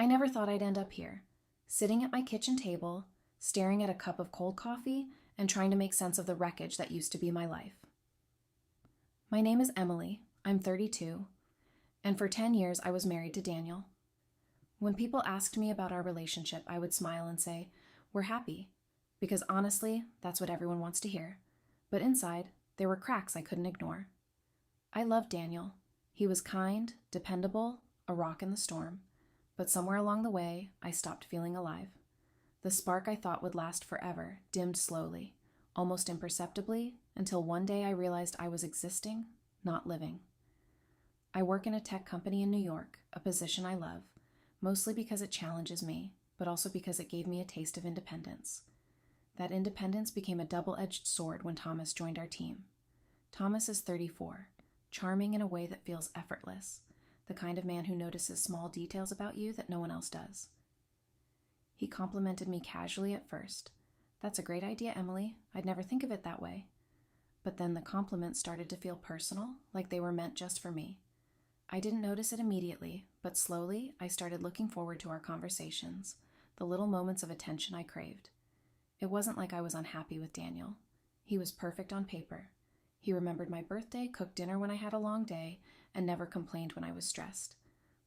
I never thought I'd end up here, sitting at my kitchen table, staring at a cup of cold coffee, and trying to make sense of the wreckage that used to be my life. My name is Emily. I'm 32, and for 10 years I was married to Daniel. When people asked me about our relationship, I would smile and say, "We're happy," because honestly, that's what everyone wants to hear. But inside, there were cracks I couldn't ignore. I loved Daniel. He was kind, dependable, a rock in the storm. But somewhere along the way, I stopped feeling alive. The spark I thought would last forever dimmed slowly, almost imperceptibly, until one day I realized I was existing, not living. I work in a tech company in New York, a position I love, mostly because it challenges me, but also because it gave me a taste of independence. That independence became a double-edged sword when Thomas joined our team. Thomas is 34, charming in a way that feels effortless, the kind of man who notices small details about you that no one else does. He complimented me casually at first. "That's a great idea, Emily. I'd never think of it that way." But then the compliments started to feel personal, like they were meant just for me. I didn't notice it immediately, but slowly I started looking forward to our conversations, the little moments of attention I craved. It wasn't like I was unhappy with Daniel. He was perfect on paper. He remembered my birthday, cooked dinner when I had a long day, and never complained when I was stressed.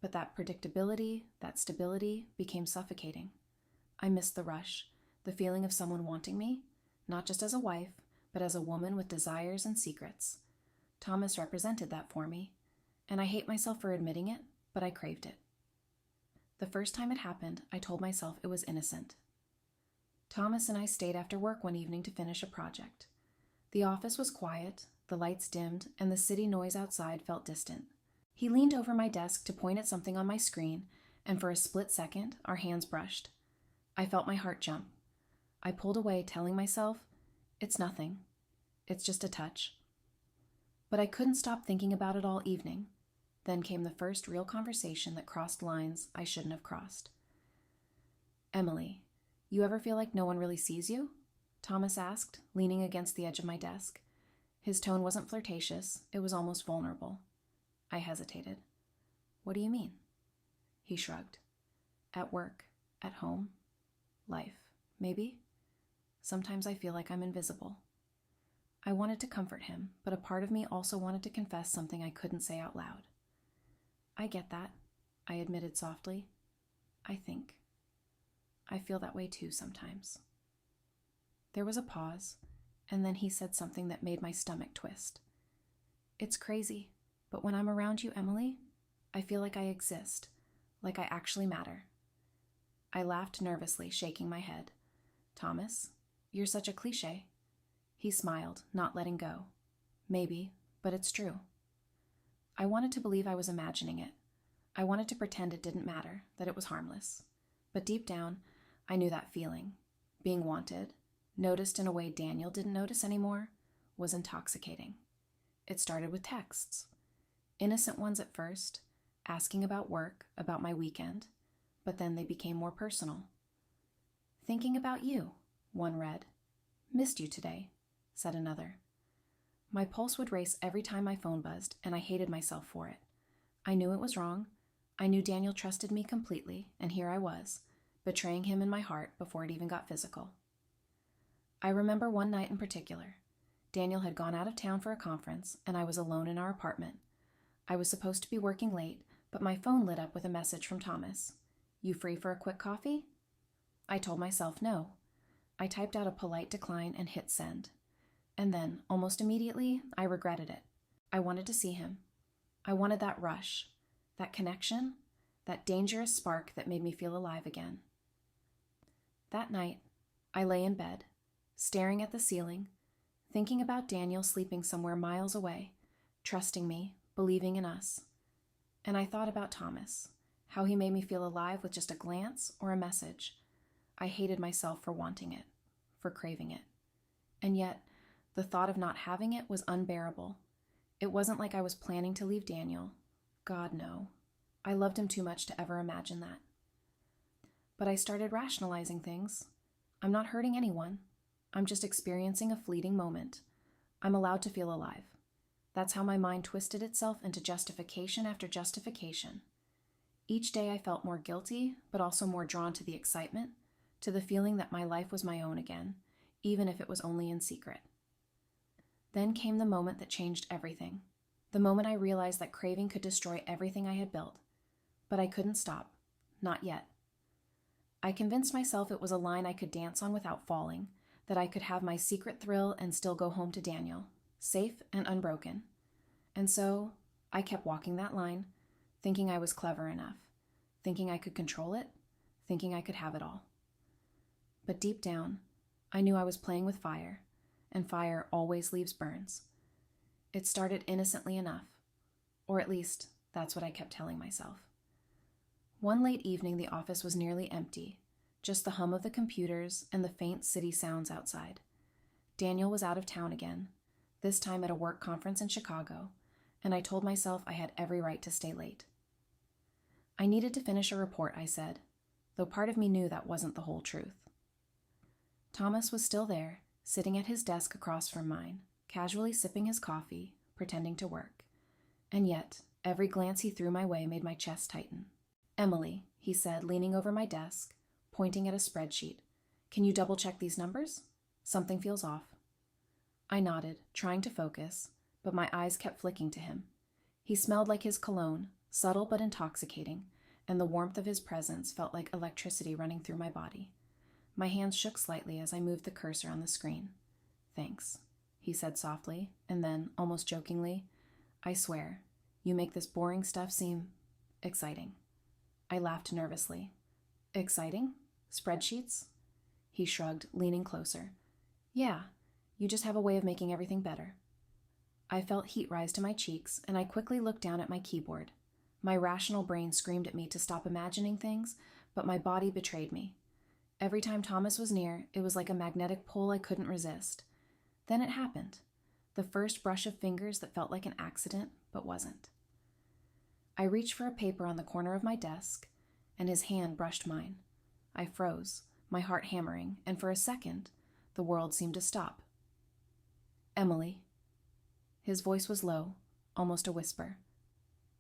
But that predictability, that stability, became suffocating. I missed the rush, the feeling of someone wanting me, not just as a wife, but as a woman with desires and secrets. Thomas represented that for me, and I hate myself for admitting it, but I craved it. The first time it happened, I told myself it was innocent. Thomas and I stayed after work one evening to finish a project. The office was quiet, the lights dimmed, and the city noise outside felt distant. He leaned over my desk to point at something on my screen, and for a split second, our hands brushed. I felt my heart jump. I pulled away, telling myself, "It's nothing. It's just a touch." But I couldn't stop thinking about it all evening. Then came the first real conversation that crossed lines I shouldn't have crossed. "Emily, you ever feel like no one really sees you?" Thomas asked, leaning against the edge of my desk. His tone wasn't flirtatious, it was almost vulnerable. I hesitated. "What do you mean?" He shrugged. "At work, at home, life, maybe? Sometimes I feel like I'm invisible." I wanted to comfort him, but a part of me also wanted to confess something I couldn't say out loud. "I get that," I admitted softly. "I think. I feel that way too sometimes." There was a pause, and then he said something that made my stomach twist. "It's crazy, but when I'm around you, Emily, I feel like I exist, like I actually matter." I laughed nervously, shaking my head. "Thomas, you're such a cliché." He smiled, not letting go. "Maybe, but it's true." I wanted to believe I was imagining it. I wanted to pretend it didn't matter, that it was harmless. But deep down, I knew that feeling, being wanted, noticed in a way Daniel didn't notice anymore, was intoxicating. It started with texts. Innocent ones at first, asking about work, about my weekend, but then they became more personal. "Thinking about you," one read. "Missed you today," said another. My pulse would race every time my phone buzzed, and I hated myself for it. I knew it was wrong. I knew Daniel trusted me completely, and here I was, betraying him in my heart before it even got physical. I remember one night in particular. Daniel had gone out of town for a conference, and I was alone in our apartment. I was supposed to be working late, but my phone lit up with a message from Thomas. "You free for a quick coffee?" I told myself no. I typed out a polite decline and hit send. And then, almost immediately, I regretted it. I wanted to see him. I wanted that rush, that connection, that dangerous spark that made me feel alive again. That night, I lay in bed, staring at the ceiling, thinking about Daniel sleeping somewhere miles away, trusting me, believing in us. And I thought about Thomas, how he made me feel alive with just a glance or a message. I hated myself for wanting it, for craving it. And yet, the thought of not having it was unbearable. It wasn't like I was planning to leave Daniel. God, no. I loved him too much to ever imagine that. But I started rationalizing things. I'm not hurting anyone. I'm just experiencing a fleeting moment. I'm allowed to feel alive. That's how my mind twisted itself into justification after justification. Each day I felt more guilty, but also more drawn to the excitement, to the feeling that my life was my own again, even if it was only in secret. Then came the moment that changed everything. The moment I realized that craving could destroy everything I had built. But I couldn't stop. Not yet. I convinced myself it was a line I could dance on without falling, that I could have my secret thrill and still go home to Daniel, safe and unbroken. And so I kept walking that line, thinking I was clever enough, thinking I could control it, thinking I could have it all. But deep down, I knew I was playing with fire, and fire always leaves burns. It started innocently enough, or at least that's what I kept telling myself. One late evening, the office was nearly empty, just the hum of the computers and the faint city sounds outside. Daniel was out of town again, this time at a work conference in Chicago, and I told myself I had every right to stay late. I needed to finish a report, I said, though part of me knew that wasn't the whole truth. Thomas was still there, sitting at his desk across from mine, casually sipping his coffee, pretending to work. And yet, every glance he threw my way made my chest tighten. "Emily," he said, leaning over my desk, pointing at a spreadsheet. "Can you double-check these numbers? Something feels off." I nodded, trying to focus, but my eyes kept flicking to him. He smelled like his cologne, subtle but intoxicating, and the warmth of his presence felt like electricity running through my body. My hands shook slightly as I moved the cursor on the screen. "Thanks," he said softly, and then, almost jokingly, "I swear, you make this boring stuff seem exciting." I laughed nervously. "Exciting? Spreadsheets?" He shrugged, leaning closer. "Yeah, you just have a way of making everything better." I felt heat rise to my cheeks, and I quickly looked down at my keyboard. My rational brain screamed at me to stop imagining things, but my body betrayed me. Every time Thomas was near, it was like a magnetic pull I couldn't resist. Then it happened. The first brush of fingers that felt like an accident, but wasn't. I reached for a paper on the corner of my desk, and his hand brushed mine. I froze, my heart hammering, and for a second, the world seemed to stop. "Emily." His voice was low, almost a whisper.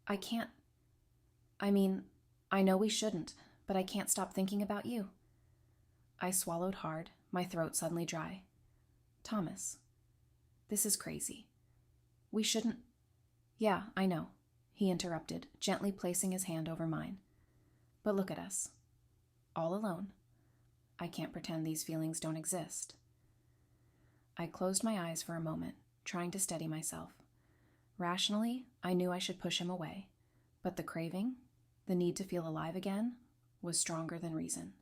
I know we shouldn't, but I can't stop thinking about you." I swallowed hard, my throat suddenly dry. "Thomas, this is crazy. We shouldn't—" "Yeah, I know," he interrupted, gently placing his hand over mine. "But look at us. All alone. I can't pretend these feelings don't exist." I closed my eyes for a moment, trying to steady myself. Rationally, I knew I should push him away, but the craving, the need to feel alive again, was stronger than reason.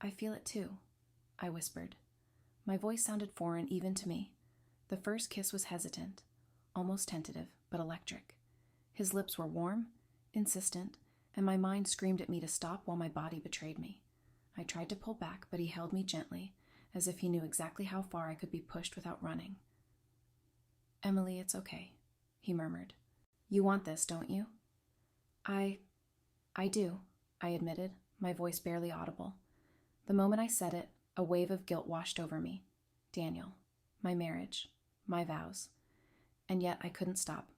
I feel it too," I whispered. My voice sounded foreign even to me. The first kiss was hesitant, almost tentative, but electric. His lips were warm, insistent, and my mind screamed at me to stop while my body betrayed me. I tried to pull back, but he held me gently, as if he knew exactly how far I could be pushed without running. "Emily, it's okay," he murmured. "You want this, don't you?" I do," I admitted, my voice barely audible. The moment I said it, a wave of guilt washed over me. Daniel, my marriage, my vows. And yet I couldn't stop.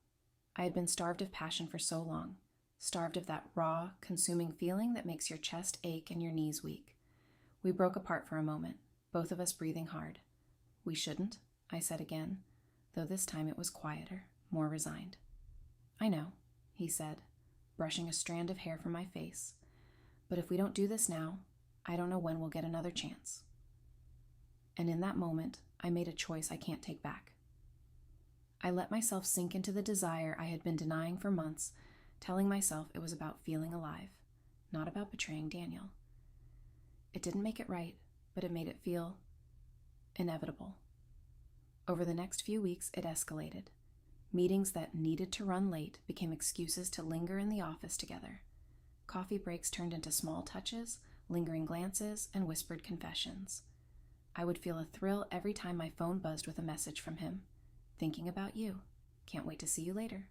I had been starved of passion for so long, starved of that raw, consuming feeling that makes your chest ache and your knees weak. We broke apart for a moment, both of us breathing hard. "We shouldn't," I said again, though this time it was quieter, more resigned. "I know," he said, brushing a strand of hair from my face. "But if we don't do this now, I don't know when we'll get another chance." And in that moment, I made a choice I can't take back. I let myself sink into the desire I had been denying for months, telling myself it was about feeling alive, not about betraying Daniel. It didn't make it right, but it made it feel inevitable. Over the next few weeks, it escalated. Meetings that needed to run late became excuses to linger in the office together. Coffee breaks turned into small touches, lingering glances, and whispered confessions. I would feel a thrill every time my phone buzzed with a message from him. "Thinking about you. Can't wait to see you later."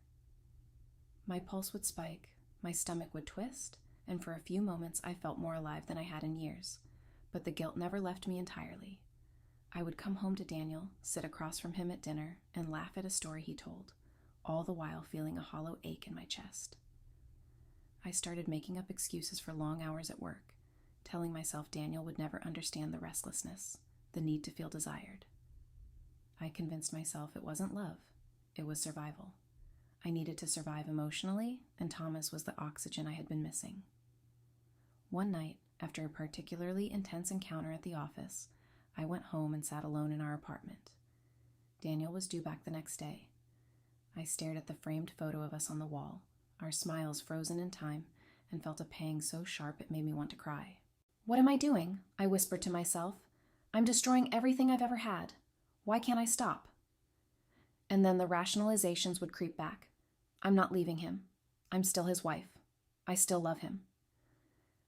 My pulse would spike, my stomach would twist, and for a few moments I felt more alive than I had in years. But the guilt never left me entirely. I would come home to Daniel, sit across from him at dinner, and laugh at a story he told, all the while feeling a hollow ache in my chest. I started making up excuses for long hours at work, telling myself Daniel would never understand the restlessness, the need to feel desired. I convinced myself it wasn't love, it was survival. I needed to survive emotionally, and Thomas was the oxygen I had been missing. One night, after a particularly intense encounter at the office, I went home and sat alone in our apartment. Daniel was due back the next day. I stared at the framed photo of us on the wall, our smiles frozen in time, and felt a pang so sharp it made me want to cry. "What am I doing?" I whispered to myself. "I'm destroying everything I've ever had. Why can't I stop?" And then the rationalizations would creep back. I'm not leaving him. I'm still his wife. I still love him.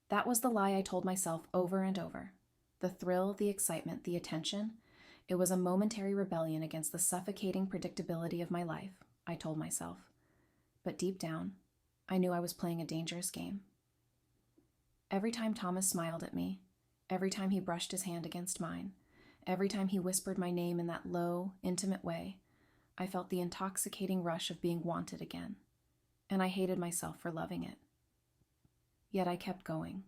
That was the lie I told myself over and over. The thrill, the excitement, the attention. It was a momentary rebellion against the suffocating predictability of my life, I told myself. But deep down, I knew I was playing a dangerous game. Every time Thomas smiled at me, every time he brushed his hand against mine, every time he whispered my name in that low, intimate way, I felt the intoxicating rush of being wanted again, and I hated myself for loving it. Yet I kept going.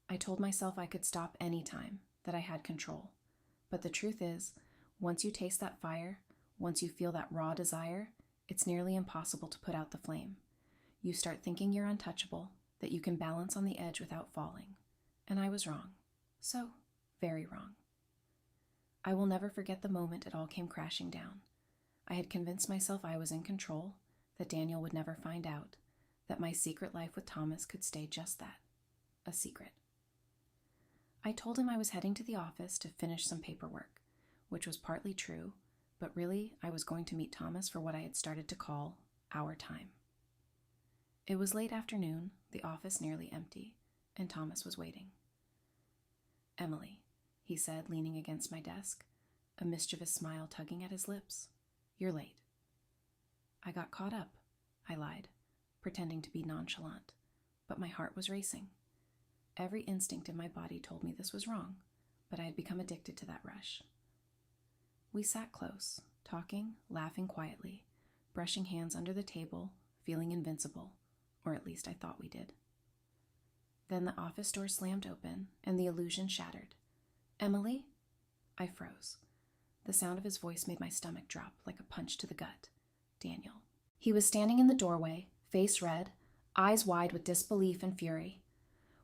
I told myself I could stop any time, that I had control. But the truth is, once you taste that fire, once you feel that raw desire, it's nearly impossible to put out the flame. You start thinking you're untouchable, that you can balance on the edge without falling. And I was wrong. So very wrong. I will never forget the moment it all came crashing down. I had convinced myself I was in control, that Daniel would never find out, that my secret life with Thomas could stay just that, a secret. I told him I was heading to the office to finish some paperwork, which was partly true, but really I was going to meet Thomas for what I had started to call our time. It was late afternoon, the office nearly empty, and Thomas was waiting. "Emily," he said, leaning against my desk, a mischievous smile tugging at his lips. "You're late." "I got caught up," I lied, pretending to be nonchalant, but my heart was racing. Every instinct in my body told me this was wrong, but I had become addicted to that rush. We sat close, talking, laughing quietly, brushing hands under the table, feeling invincible, or at least I thought we did. Then the office door slammed open, and the illusion shattered. "Emily?" I froze. The sound of his voice made my stomach drop like a punch to the gut. Daniel. He was standing in the doorway, face red, eyes wide with disbelief and fury.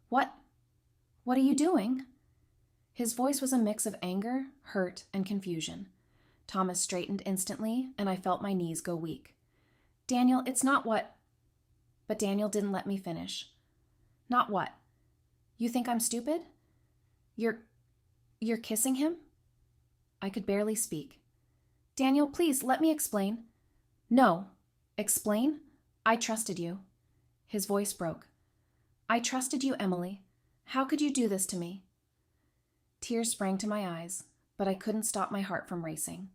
What are you doing?" His voice was a mix of anger, hurt, and confusion. Thomas straightened instantly, and I felt my knees go weak. "Daniel, it's not what—" But Daniel didn't let me finish. "Not what? You think I'm stupid? You're kissing him?" I could barely speak. "Daniel, please, let me explain." "No. Explain? I trusted you." His voice broke. "I trusted you, Emily. How could you do this to me?" Tears sprang to my eyes, but I couldn't stop my heart from racing.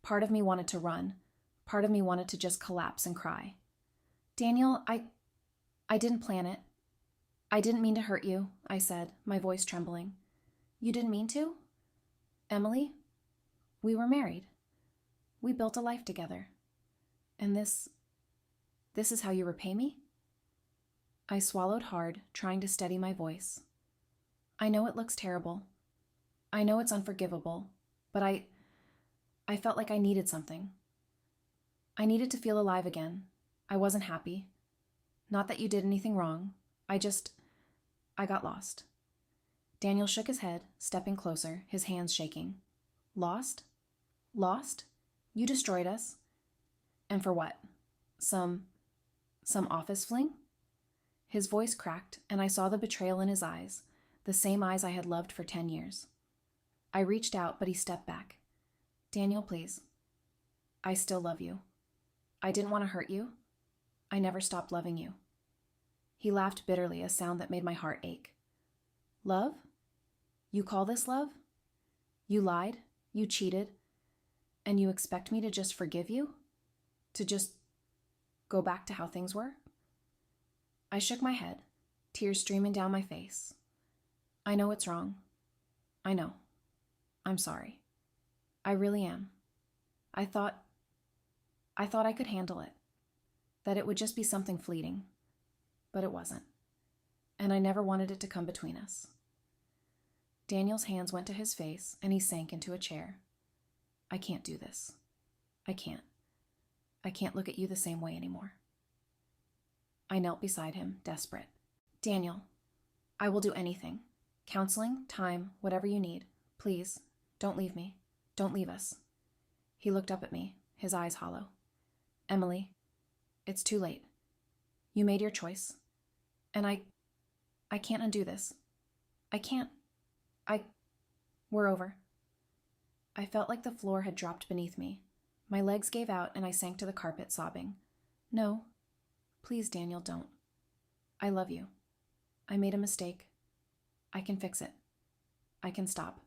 Part of me wanted to run. Part of me wanted to just collapse and cry. "Daniel, I didn't plan it. I didn't mean to hurt you," I said, my voice trembling. "You didn't mean to? Emily, we were married. We built a life together. And this is how you repay me?" I swallowed hard, trying to steady my voice. "I know it looks terrible. I know it's unforgivable, but I felt like I needed something. I needed to feel alive again. I wasn't happy. Not that you did anything wrong. I got lost." Daniel shook his head, stepping closer, his hands shaking. "Lost? Lost? You destroyed us. And for what? Some office fling?" His voice cracked, and I saw the betrayal in his eyes, the same eyes I had loved for 10 years. I reached out, but he stepped back. "Daniel, please. I still love you. I didn't want to hurt you. I never stopped loving you." He laughed bitterly, a sound that made my heart ache. "Love? You call this love? You lied, you cheated, and you expect me to just forgive you? To just go back to how things were?" I shook my head, tears streaming down my face. "I know it's wrong. I know. I'm sorry. I really am. I thought I could handle it, that it would just be something fleeting. but it wasn't. And I never wanted it to come between us. Daniel's hands went to his face, and he sank into a chair. I can't do this. I can't. I can't look at you the same way anymore. I knelt beside him, desperate. Daniel, I will do anything. Counseling, time, whatever you need. Please, don't leave me. Don't leave us. He looked up at me, his eyes hollow. Emily, it's too late. You made your choice. And I can't undo this. I can't. We're over. I felt like the floor had dropped beneath me. My legs gave out and I sank to the carpet, sobbing. No. Please, Daniel, don't. I love you. I made a mistake. I can fix it. I can stop.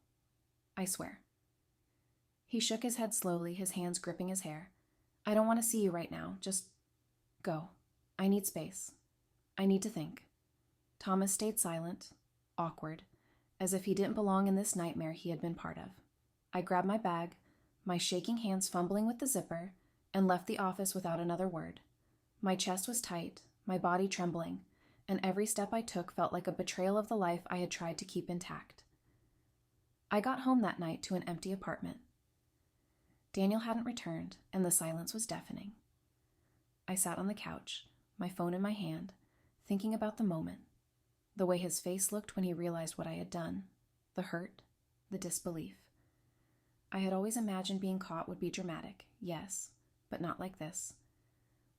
I swear. He shook his head slowly, his hands gripping his hair. I don't want to see you right now. Just go. I need space. I need to think. Thomas stayed silent, awkward, as if he didn't belong in this nightmare he had been part of. I grabbed my bag, my shaking hands fumbling with the zipper, and left the office without another word. My chest was tight, my body trembling, and every step I took felt like a betrayal of the life I had tried to keep intact. I got home that night to an empty apartment. Daniel hadn't returned, and the silence was deafening. I sat on the couch, my phone in my hand, thinking about the moment, the way his face looked when he realized what I had done, the hurt, the disbelief. I had always imagined being caught would be dramatic, yes, but not like this.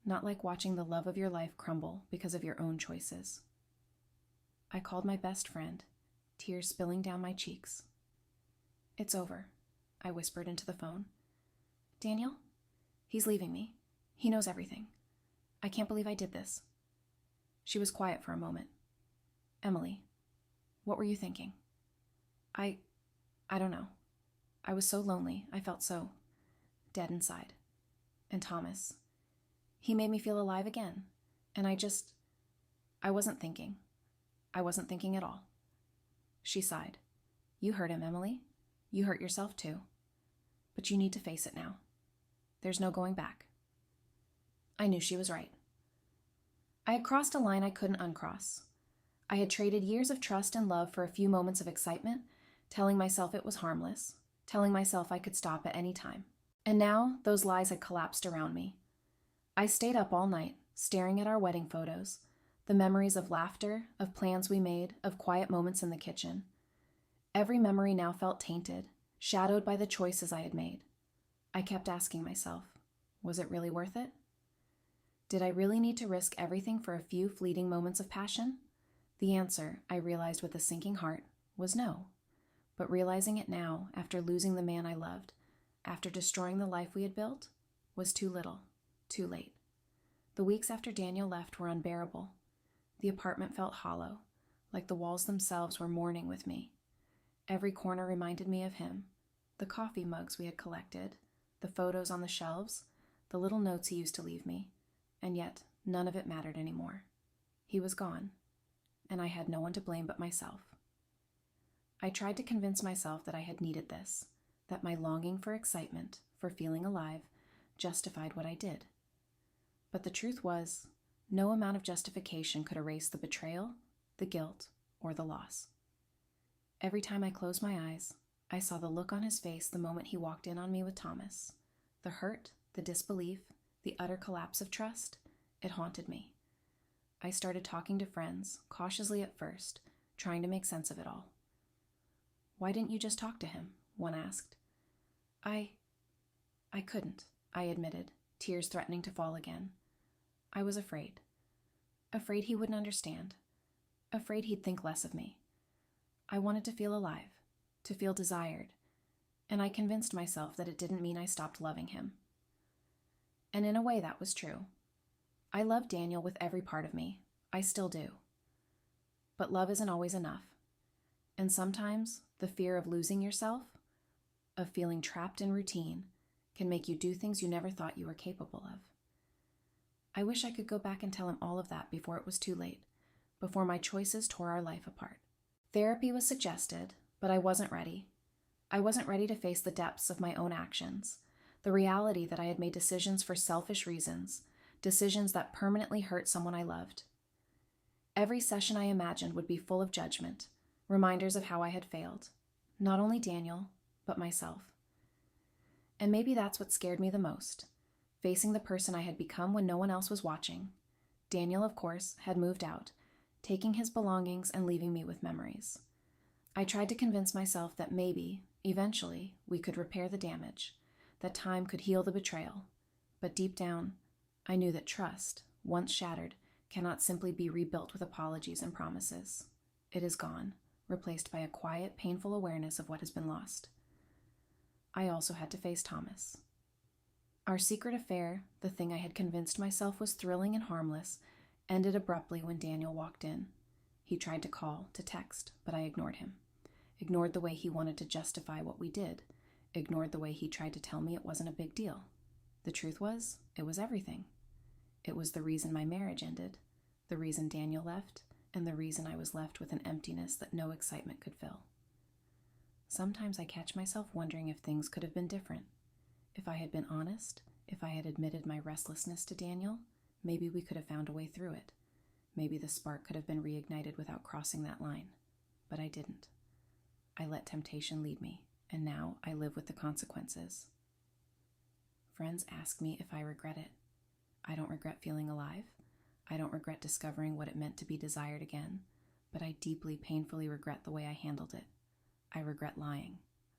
Not like watching the love of your life crumble because of your own choices. I called my best friend, tears spilling down my cheeks. It's over, I whispered into the phone. Daniel? He's leaving me. He knows everything. I can't believe I did this. She was quiet for a moment. Emily, what were you thinking? I don't know. I was so lonely. I felt so dead inside. And Thomas, he made me feel alive again. And I wasn't thinking. I wasn't thinking at all. She sighed. You hurt him, Emily. You hurt yourself too. But you need to face it now. There's no going back. I knew she was right. I had crossed a line I couldn't uncross. I had traded years of trust and love for a few moments of excitement, telling myself it was harmless, telling myself I could stop at any time. And now those lies had collapsed around me. I stayed up all night, staring at our wedding photos, the memories of laughter, of plans we made, of quiet moments in the kitchen. Every memory now felt tainted, shadowed by the choices I had made. I kept asking myself, was it really worth it? Did I really need to risk everything for a few fleeting moments of passion? The answer, I realized with a sinking heart, was no. But realizing it now, after losing the man I loved, after destroying the life we had built, was too little, too late. The weeks after Daniel left were unbearable. The apartment felt hollow, like the walls themselves were mourning with me. Every corner reminded me of him, the coffee mugs we had collected, the photos on the shelves, the little notes he used to leave me, and yet none of it mattered anymore. He was gone, and I had no one to blame but myself. I tried to convince myself that I had needed this, that my longing for excitement, for feeling alive, justified what I did. But the truth was, no amount of justification could erase the betrayal, the guilt, or the loss. Every time I closed my eyes, I saw the look on his face the moment he walked in on me with Thomas. The hurt, the disbelief, the utter collapse of trust, it haunted me. I started talking to friends, cautiously at first, trying to make sense of it all. Why didn't you just talk to him? One asked. I couldn't, I admitted, tears threatening to fall again. I was afraid. Afraid he wouldn't understand. Afraid he'd think less of me. I wanted to feel alive, to feel desired, and I convinced myself that it didn't mean I stopped loving him. And in a way that was true. I loved Daniel with every part of me. I still do. But love isn't always enough. And sometimes the fear of losing yourself, of feeling trapped in routine, can make you do things you never thought you were capable of. I wish I could go back and tell him all of that before it was too late, before my choices tore our life apart. Therapy was suggested, but I wasn't ready. I wasn't ready to face the depths of my own actions, the reality that I had made decisions for selfish reasons, decisions that permanently hurt someone I loved. Every session I imagined would be full of judgment, reminders of how I had failed. Not only Daniel, but myself. And maybe that's what scared me the most, facing the person I had become when no one else was watching. Daniel, of course, had moved out, taking his belongings and leaving me with memories. I tried to convince myself that maybe, eventually, we could repair the damage, that time could heal the betrayal. But deep down, I knew that trust, once shattered, cannot simply be rebuilt with apologies and promises. It is gone, replaced by a quiet, painful awareness of what has been lost. I also had to face Thomas. Our secret affair, the thing I had convinced myself was thrilling and harmless, ended abruptly when Daniel walked in. He tried to call, to text, but I ignored him. Ignored the way he wanted to justify what we did. Ignored the way he tried to tell me it wasn't a big deal. The truth was, it was everything. It was the reason my marriage ended, the reason Daniel left, and the reason I was left with an emptiness that no excitement could fill. Sometimes I catch myself wondering if things could have been different. If I had been honest, if I had admitted my restlessness to Daniel, maybe we could have found a way through it. Maybe the spark could have been reignited without crossing that line. But I didn't. I let temptation lead me, and now I live with the consequences. Friends ask me if I regret it. I don't regret feeling alive. I don't regret discovering what it meant to be desired again, but I deeply, painfully regret the way I handled it. I regret lying.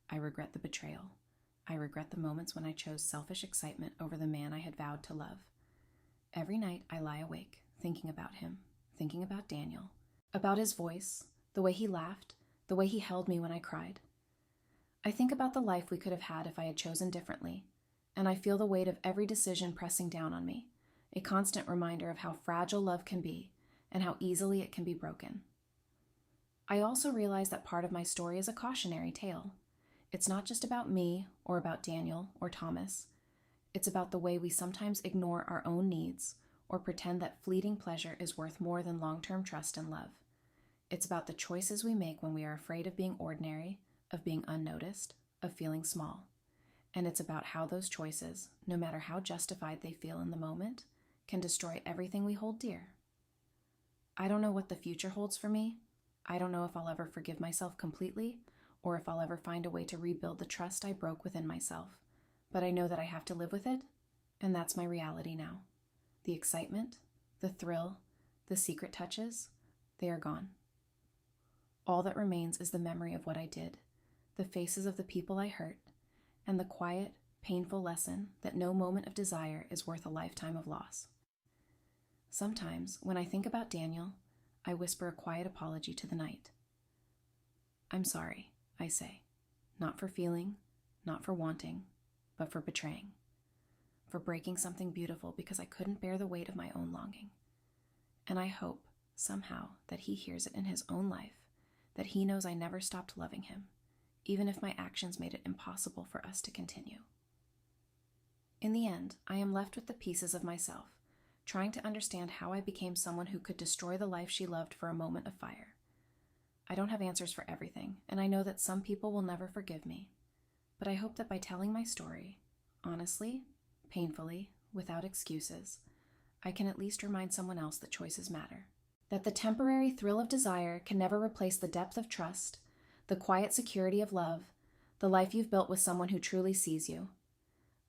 I regret the betrayal. I regret the moments when I chose selfish excitement over the man I had vowed to love. Every night I lie awake, thinking about him, thinking about Daniel, about his voice, the way he laughed, the way he held me when I cried. I think about the life we could have had if I had chosen differently, and I feel the weight of every decision pressing down on me, a constant reminder of how fragile love can be and how easily it can be broken. I also realize that part of my story is a cautionary tale. It's not just about me or about Daniel or Thomas. It's about the way we sometimes ignore our own needs or pretend that fleeting pleasure is worth more than long-term trust and love. It's about the choices we make when we are afraid of being ordinary, of being unnoticed, of feeling small. And it's about how those choices, no matter how justified they feel in the moment, can destroy everything we hold dear. I don't know what the future holds for me. I don't know if I'll ever forgive myself completely, or if I'll ever find a way to rebuild the trust I broke within myself. But I know that I have to live with it, and that's my reality now. The excitement, the thrill, the secret touches, they are gone. All that remains is the memory of what I did, the faces of the people I hurt, and the quiet, painful lesson that no moment of desire is worth a lifetime of loss. Sometimes, when I think about Daniel, I whisper a quiet apology to the night. I'm sorry, I say, not for feeling, not for wanting, but for betraying, for breaking something beautiful because I couldn't bear the weight of my own longing. And I hope, somehow, that he hears it in his own life, that he knows I never stopped loving him, even if my actions made it impossible for us to continue. In the end, I am left with the pieces of myself, trying to understand how I became someone who could destroy the life she loved for a moment of fire. I don't have answers for everything, and I know that some people will never forgive me. But I hope that by telling my story, honestly, painfully, without excuses, I can at least remind someone else that choices matter. That the temporary thrill of desire can never replace the depth of trust, the quiet security of love, the life you've built with someone who truly sees you.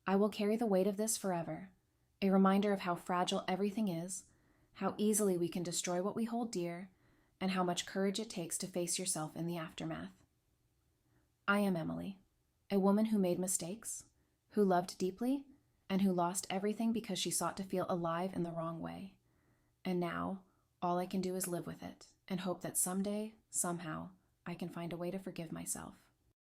I will carry the weight of this forever, a reminder of how fragile everything is, how easily we can destroy what we hold dear, and how much courage it takes to face yourself in the aftermath. I am Emily, a woman who made mistakes, who loved deeply, and who lost everything because she sought to feel alive in the wrong way. And now, all I can do is live with it and hope that someday, somehow, I can find a way to forgive myself.